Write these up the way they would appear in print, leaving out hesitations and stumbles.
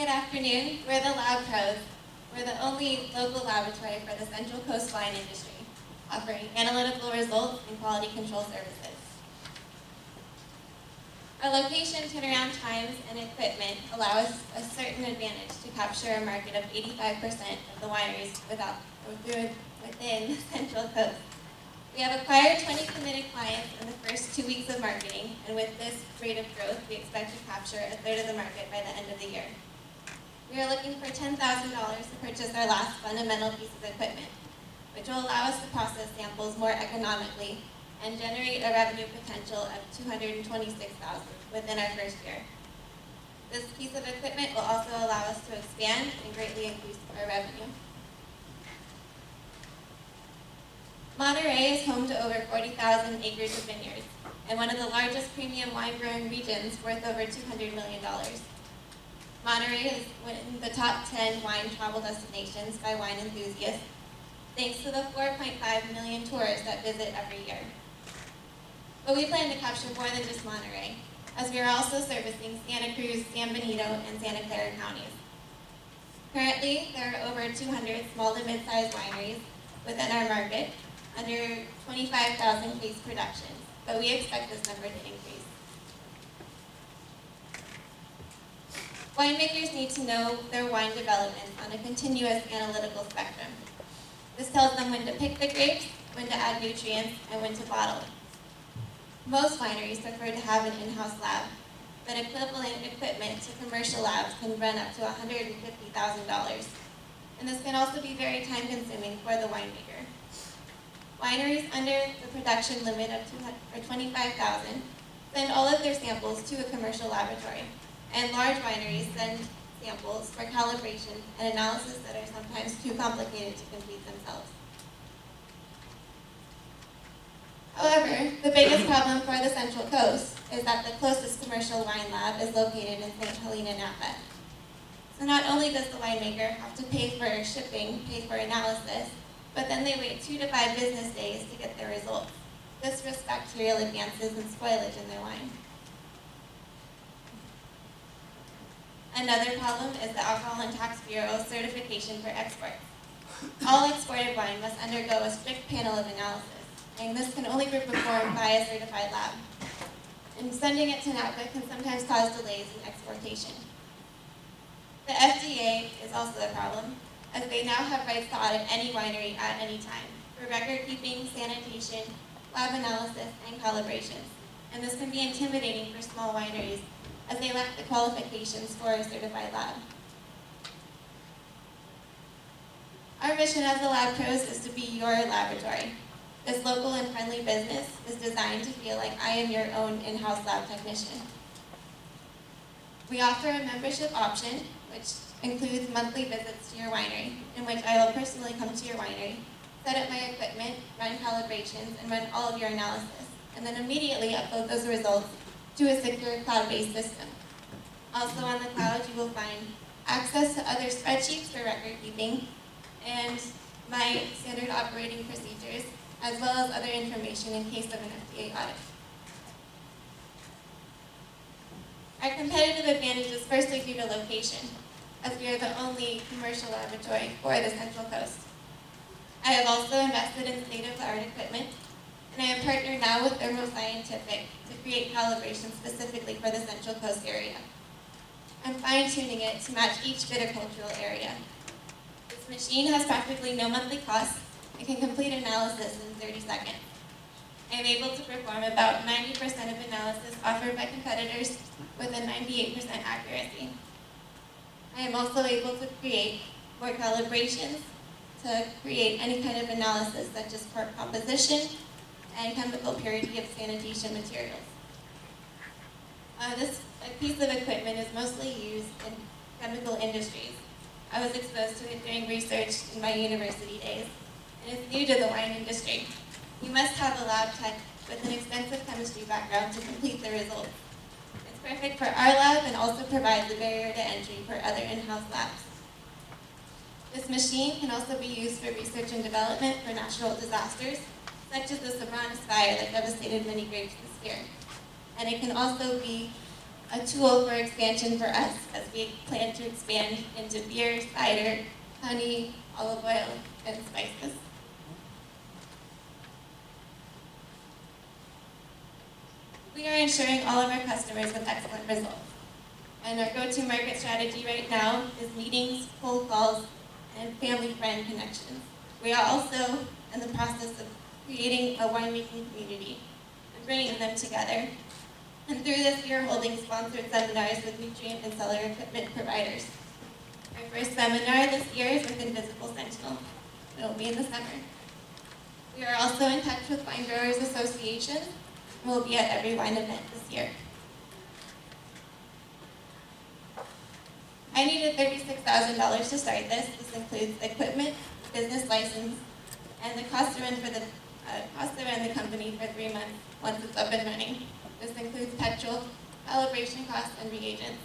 Good afternoon. We're the Lab Pros. We're the only local laboratory for the Central Coast wine industry, offering analytical results and quality control services. Our location, turnaround times, and equipment allow us a certain advantage to capture a market of 85% of the wineries within the Central Coast. We have acquired 20 committed clients in the first 2 weeks of marketing, and with this rate of growth, we expect to capture a third of the market by the end of the year. We are looking for $10,000 to purchase our last fundamental piece of equipment, which will allow us to process samples more economically and generate a revenue potential of $226,000 within our first year. This piece of equipment will also allow us to expand and greatly increase our revenue. Monterey is home to over 40,000 acres of vineyards and one of the largest premium wine growing regions worth over $200 million. Monterey is in the top 10 wine travel destinations by wine enthusiasts, thanks to the 4.5 million tourists that visit every year. But we plan to capture more than just Monterey, as we are also servicing Santa Cruz, San Benito, and Santa Clara counties. Currently, there are over 200 small to mid-sized wineries within our market, under 25,000 case productions, but we expect this number to increase. Winemakers need to know their wine development on a continuous analytical spectrum. This tells them when to pick the grapes, when to add nutrients, and when to bottle. Most wineries prefer to have an in-house lab, but equivalent equipment to commercial labs can run up to $150,000. And this can also be very time-consuming for the winemaker. Wineries under the production limit of 25,000 send all of their samples to a commercial laboratory, and large wineries send samples for calibration and analysis that are sometimes too complicated to complete themselves. However, the biggest problem for the Central Coast is that the closest commercial wine lab is located in St. Helena, Napa. So not only does the winemaker have to pay for shipping, pay for analysis, but then they wait 2 to 5 business days to get their results. This risks bacterial advances and spoilage in their wine. Another problem is the Alcohol and Tax Bureau certification for export. All exported wine must undergo a strict panel of analysis, and this can only be performed by a certified lab. And sending it to Napa can sometimes cause delays in exportation. The FDA is also a problem, as they now have rights to audit any winery at any time for record keeping, sanitation, lab analysis, and calibrations. And this can be intimidating for small wineries as they lack the qualifications for a certified lab. Our mission as the Lab Pros is to be your laboratory. This local and friendly business is designed to feel like I am your own in-house lab technician. We offer a membership option, which includes monthly visits to your winery, in which I will personally come to your winery, set up my equipment, run calibrations, and run all of your analysis, and then immediately upload those results to a secure cloud-based system. Also on the cloud, you will find access to other spreadsheets for record keeping, and my standard operating procedures, as well as other information in case of an FDA audit. Our competitive advantage is firstly due to location, as we are the only commercial laboratory for the Central Coast. I have also invested in state-of-the-art equipment, and I am partnered now with Thermo Scientific to create calibration specifically for the Central Coast area. I'm fine-tuning it to match each viticultural area. This machine has practically no monthly costs and can complete analysis in 30 seconds. I am able to perform about 90% of analysis offered by competitors with a 98% accuracy. I am also able to create more calibrations to create any kind of analysis such as composition and chemical purity of sanitation materials. This piece of equipment is mostly used in chemical industries. I was exposed to it during research in my university days, and it's new to the wine industry. You must have a lab tech with an extensive chemistry background to complete the results. It's perfect for our lab and also provides a barrier to entry for other in-house labs. This machine can also be used for research and development for natural disasters, such as the Sobranos fire that devastated many grapes this year. And it can also be a tool for expansion for us as we plan to expand into beer, cider, honey, olive oil, and spices. We are ensuring all of our customers with excellent results. And our go-to-market strategy right now is meetings, cold calls, and family-friend connections. We are also in the process of creating a winemaking community and bringing them together. And through this, we are holding sponsored seminars with nutrient and cellar equipment providers. Our first seminar this year is with Invisible Sentinel. It will be in the summer. We are also in touch with Wine Growers Association and will be at every wine event this year. I needed $36,000 to start this. This includes equipment, business license, and the cost to run the company for 3 months once it's up and running. This includes petrol, calibration costs, and reagents.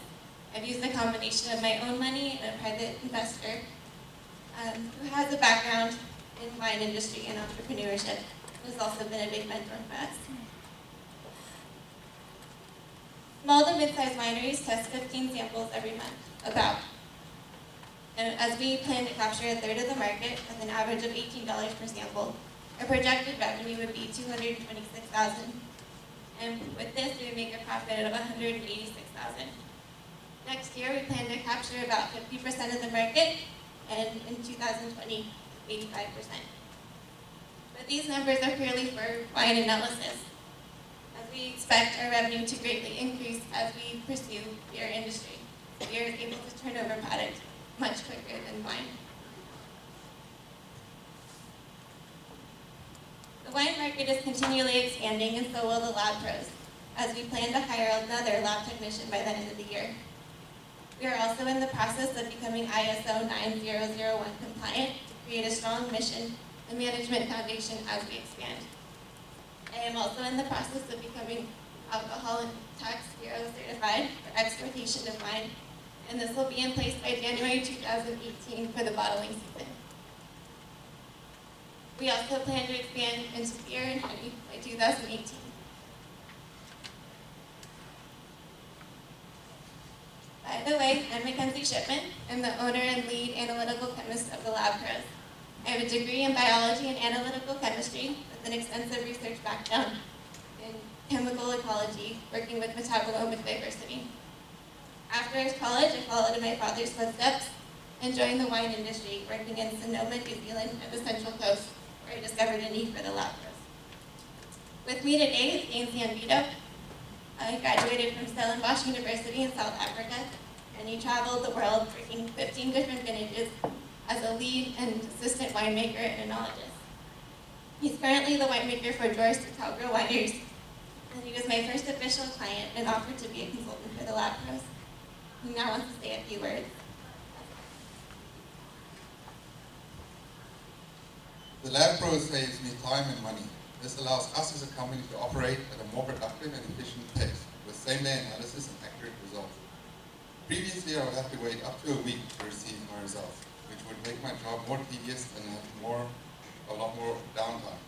I've used a combination of my own money and a private investor who has a background in wine industry and entrepreneurship. Who's also been a big mentor for us. Small to mid-sized wineries test 15 samples every month, about. And as we plan to capture a third of the market with an average of $18 per sample, our projected revenue would be $226,000. And with this, we would make a profit of $186,000. Next year, we plan to capture about 50% of the market, and in 2020, 85%. But these numbers are purely for wine analysis, as we expect our revenue to greatly increase as we pursue beer industry. Beer is able to turn over product much quicker than wine. The wine market is continually expanding, and so will the lab pros, as we plan to hire another lab technician by the end of the year. We are also in the process of becoming ISO 9001 compliant to create a strong mission and management foundation as we expand. I am also in the process of becoming Alcohol and Tax Bureau certified for exportation of wine, and this will be in place by January 2018 for the bottling season. We also plan to expand into beer and honey by 2018. By the way, I'm Mackenzie Shipman. I'm the owner and lead analytical chemist of the Lab Pros. I have a degree in biology and analytical chemistry with an extensive research background in chemical ecology, working with metabolomic diversity. After college, I followed in my father's footsteps and joined the wine industry, working in Sonoma, New Zealand, and the Central Coast, where I discovered a need for the Lab Pros. With me today is James Zambito. He graduated from Stellenbosch University in South Africa, and he traveled the world working 15 different vintages as a lead and assistant winemaker and enologist. He's currently the winemaker for George Cowgirl Wineries, and he was my first official client and offered to be a consultant for the Lab Pros. He now wants to say a few words. The Lab Pros saves me time and money. This allows us as a company to operate at a more productive and efficient pace with same-day analysis and accurate results. Previously, I would have to wait up to a week to receive my results, which would make my job more tedious and have a lot more downtime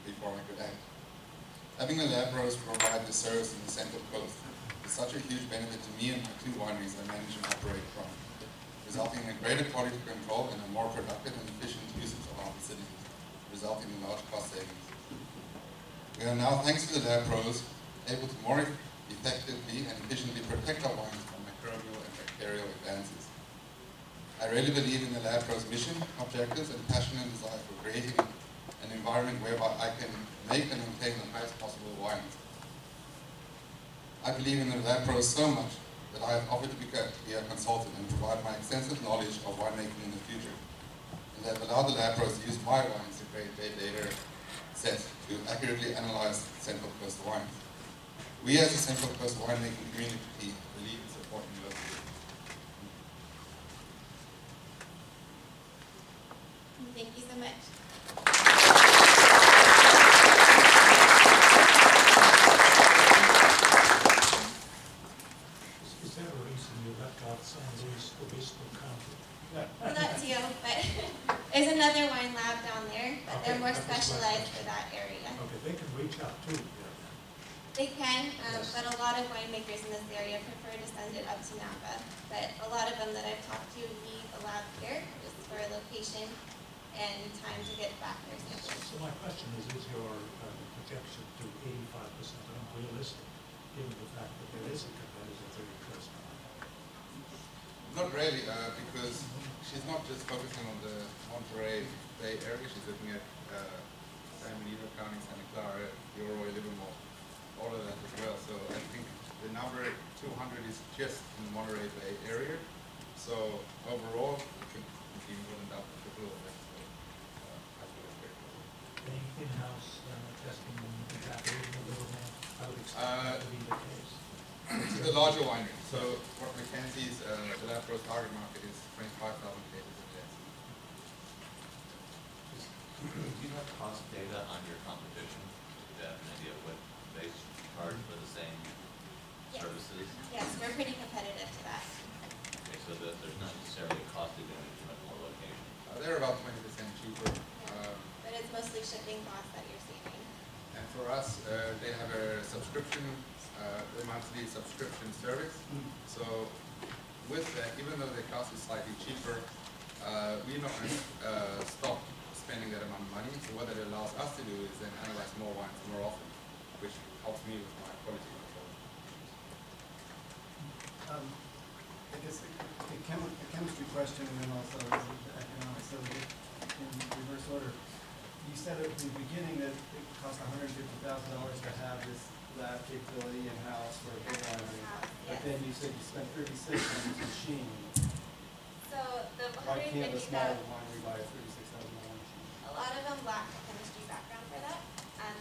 before I could act. Having the Lab Pros provide the service in the Central Coast is such a huge benefit to me and my 2 wineries I manage and operate from, resulting in greater quality control and a more productive and efficient usage of our facilities, resulting in large cost savings. We are now, thanks to the Lab Pros, able to more effectively and efficiently protect our wines from microbial and bacterial advances. I really believe in the Lab Pros' mission, objectives, and passion and desire for creating an environment whereby I can make and maintain the highest possible wines. I believe in the Lab Pros so much that I have offered to be a consultant and provide my extensive knowledge of winemaking in the future, and have allowed the Lab Pros to use my wines to create their data set to accurately analyze Central Coast wines. We as a Central Coast winemaking community believe in supporting locally. Thank you so much. Is there a reason you left out San Luis Obispo County? Well, that too, but there's another wine lab down there, but they're more specialized for that area. Okay, they can reach out too. They can, but a lot of winemakers in this area prefer to send it up to Napa. But a lot of them that I've talked to leave a lab here just for location and time to get back their samples. So my question is your projection to 85% unrealistic, given the fact that there is a competitor very close by? Not really, because she's not just focusing on the Monterey Bay area, she's looking at San Benito County, Santa Clara, Leroy, Livermore, all of that as well. So I think the number 200 is just in the Monterey Bay area. So overall, it could be more than double, triple of that. So I feel it's very close. Any in-house testing evaporating a little more? I would expect that to be the case. It's the larger winery. So what Mackenzie's, the lab gross target market is 25,000 cases a day. Do you have cost data on your competition to have an idea of what they charge for the same Yes. services? Yes, we're pretty competitive to that. Okay, so there's not necessarily a cost advantage to more location. They're about 20% cheaper. But it's mostly shipping costs that you're saving. And for us, they have a subscription, a monthly subscription service. So with that, even though the cost is slightly cheaper, we're not going to stop spending that amount of money. So what that allows us to do is then analyze more wines more often, which helps me with my quality control. I guess a chemistry question and then also economics. So in reverse order, you said at the beginning that it cost $150,000 to have this lab capability in-house for a big winery. But then you said you spent $36,000 on this machine. So the Why can't a smaller 150,000, winery buy a $36,000 machine? a lot of them lack a chemistry background for that.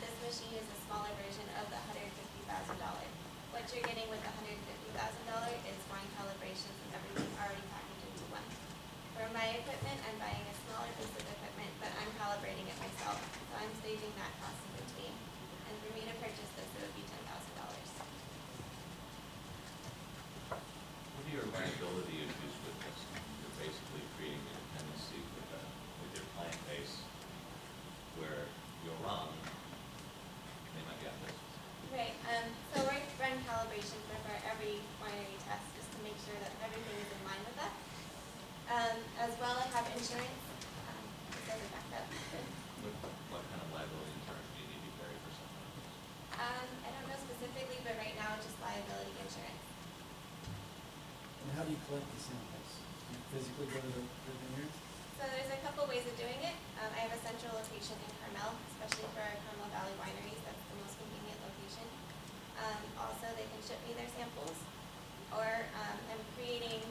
This machine is a smaller version of the $150,000. What you're getting with the $150,000 is wine calibrations and everything already packaged into one. For my equipment, I'm buying a smaller piece of equipment, but I'm calibrating it myself. So I'm saving that cost in between. And for me to purchase this, it would be $10,000. What are your liability issues with this? You're basically creating a dependency with your client base where you're wrong, they might get this. Right, so we run calibration for every winery test just to make sure that everything is in line with that. As well, I have insurance. It doesn't back up. What kind of liability insurance do you need to carry for something like this? I don't know specifically, but right now it's just liability insurance. And how do you collect the samples? You physically go to the vineyards? So there's a couple ways of doing it. I have a central location in Carmel, especially for our Carmel Valley wineries. That's the most convenient location. Also, they can ship me their samples. Or I'm creating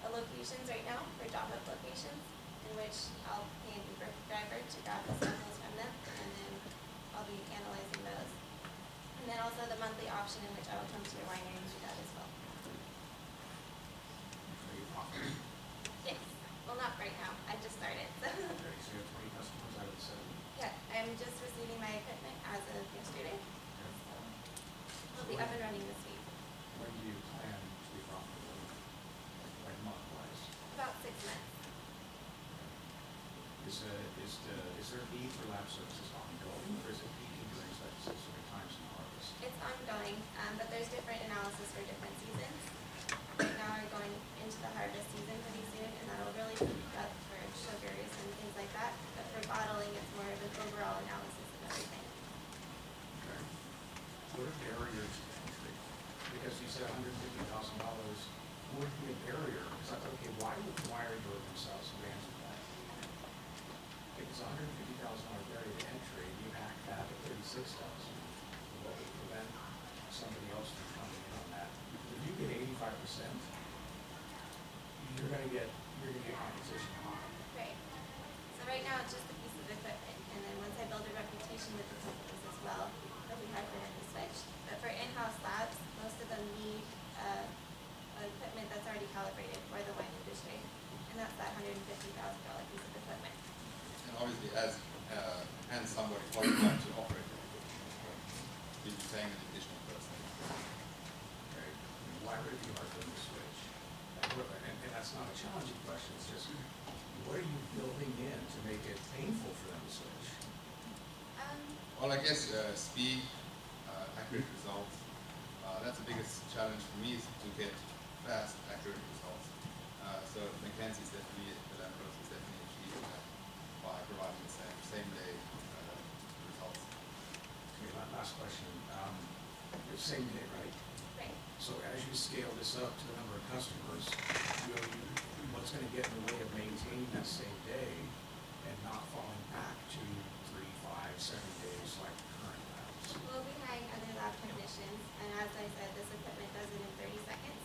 locations right now for drop-up locations in which I'll pay an Uber driver to grab the samples from them, and then I'll be analyzing those. And then also the monthly option in which I will come to your winery and do that as well. Are you profitable? Yes. Well, not right now. I just started. So. Okay, so you have 20 customers out of the 70. Yeah, I'm just receiving my equipment as of yesterday. So we'll be up and running this week. When do you plan to be profitable, like month-wise? About 6 months. Is there a need for lab services ongoing, or is it peaking during specific times in the harvest? It's ongoing, but there's different analysis for different seasons. Right now we're going into the harvest season pretty soon, and that'll really peak up for sugars and things like that. But for bottling, it's more of an overall analysis of everything. Okay. What are barriers to entry? Because you said $150,000 would be a barrier. It's like, okay, why would the winery do it themselves? Who answered that? If it's a $150,000 barrier to entry, you hack that at $36,000. What would prevent somebody else from coming in on that? If you get 85%, you're going to get competition high. Right. So right now it's just a piece of equipment, and then once I build a reputation with the companies as well, it'll be hard for them to switch. But for in-house labs, most of them need equipment that's already calibrated for the wine industry, and that's that $150,000 piece of equipment. And obviously, as and somebody qualified to operate it, you'd be paying an additional person. Right? Why would it be hard for them to switch? And that's not a challenging question. It's just, what are you building in to make it painful for them to switch? Well, I guess speed, accurate results. That's the biggest challenge for me, is to get fast, accurate results. So Mackenzie's definitely, the lab process definitely achieved that by providing the same day results. Okay, last question. It's same day, right? Right. So as you scale this up to the number of customers, what's gonna get in the way of maintaining that same day and not falling back to 3, 5, 7 days like the current labs? We'll be hiring other lab technicians, and as I said, this equipment does it in 30 seconds.